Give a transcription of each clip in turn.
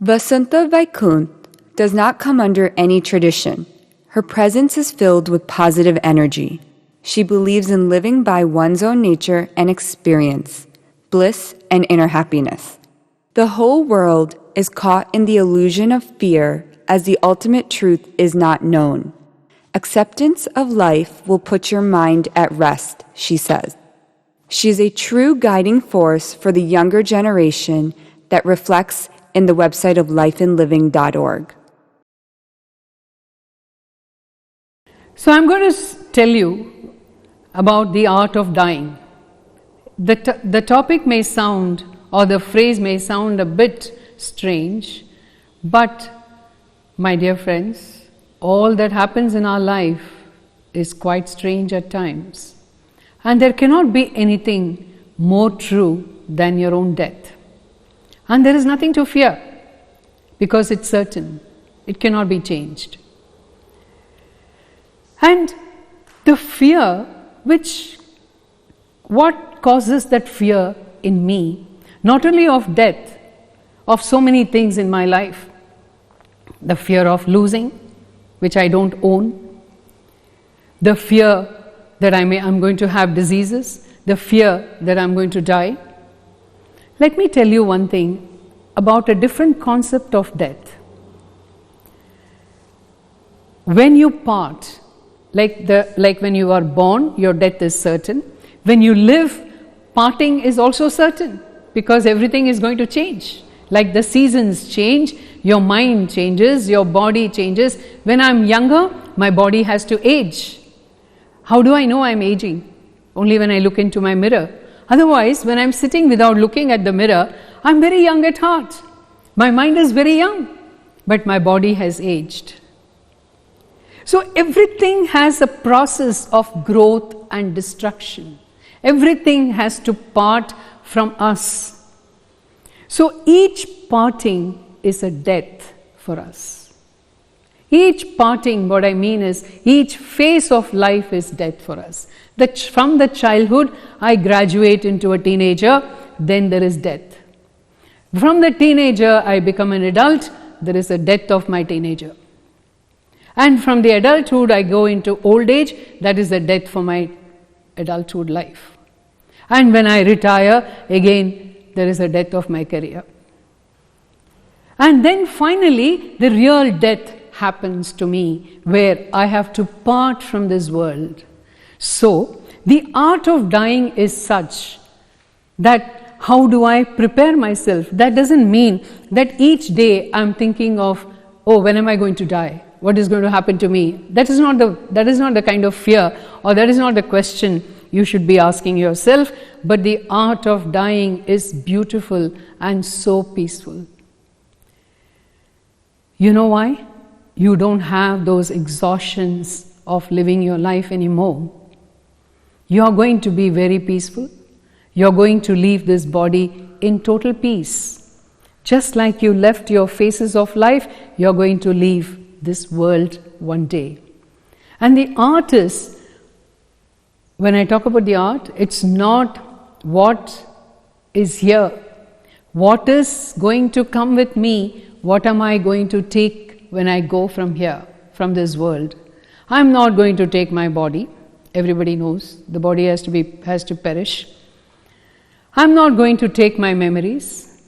Vasanthavaikunth does not come under any tradition. Her presence is filled with positive energy. She believes in living by one's own nature and experience, bliss and inner happiness. The whole world is caught in the illusion of fear as the ultimate truth is not known. Acceptance of life will put your mind at rest, she says. She is a true guiding force for the younger generation that reflects in the website of lifenliving.org. So I'm going to tell you about the art of dying. The topic may sound, or the phrase may sound a bit strange, but my dear friends, all that happens in our life is quite strange at times. And there cannot be anything more true than your own death. And there is nothing to fear, because it's certain. It cannot be changed. And the fear, what causes that fear in me, not only of death, of so many things in my life. The fear of losing, which I don't own. The fear that I'm going to have diseases. The fear that I'm going to die. Let me tell you one thing about a different concept of death. When you part, like when you are born, your death is certain. When you live, parting is also certain, because everything is going to change. Like the seasons change, your mind changes, your body changes. When I'm younger, my body has to age. How do I know I'm aging? Only when I look into my mirror. Otherwise, when I'm sitting without looking at the mirror, I'm very young at heart. My mind is very young, but my body has aged. So everything has a process of growth and destruction. Everything has to part from us. So each parting is a death for us. Each parting, what I mean is, each phase of life is death for us. From the childhood, I graduate into a teenager, then there is death. From the teenager, I become an adult, there is a death of my teenager. And from the adulthood, I go into old age, that is the death for my adulthood life. And when I retire, again, there is a death of my career. And then finally, the real death happens to me, where I have to part from this world. So, the art of dying is such that how do I prepare myself? That doesn't mean that each day I'm thinking of, oh, when am I going to die? What is going to happen to me? That is not the kind of fear, or that is not the question you should be asking yourself. But the art of dying is beautiful and so peaceful. You know why? You don't have those exhaustions of living your life anymore. You are going to be very peaceful. You are going to leave this body in total peace. Just like you left your phases of life, you are going to leave this world one day. And the art is, when I talk about the art, it's not what is here. What is going to come with me? What am I going to take when I go from here, from this world? I'm not going to take my body. Everybody knows the body has to perish. I'm not going to take my memories.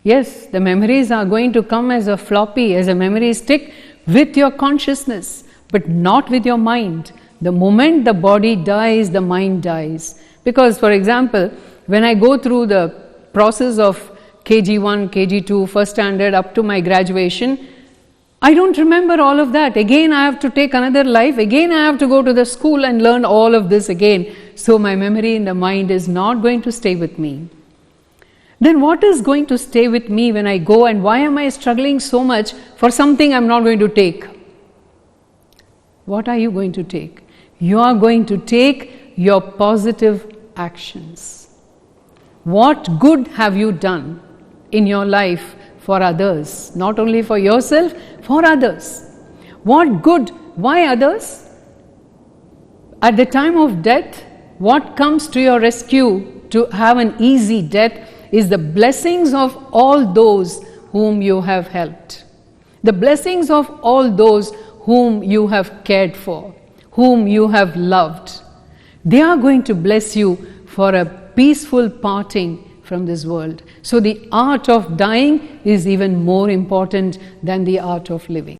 Yes, the memories are going to come as a floppy, as a memory stick with your consciousness, but not with your mind. The moment the body dies, the mind dies. Because, for example, when I go through the process of KG1, KG2, first standard up to my graduation, I don't remember all of that. Again, I have to take another life. Again, I have to go to the school and learn all of this again. So my memory in the mind is not going to stay with me. Then what is going to stay with me when I go, and why am I struggling so much for something I'm not going to take? What are you going to take? You are going to take your positive actions. What good have you done in your life for others? Not only for yourself, for others. What good? Why others? At the time of death, what comes to your rescue to have an easy death is the blessings of all those whom you have helped, the blessings of all those whom you have cared for, whom you have loved. They are going to bless you for a peaceful parting from this world. So the art of dying is even more important than the art of living.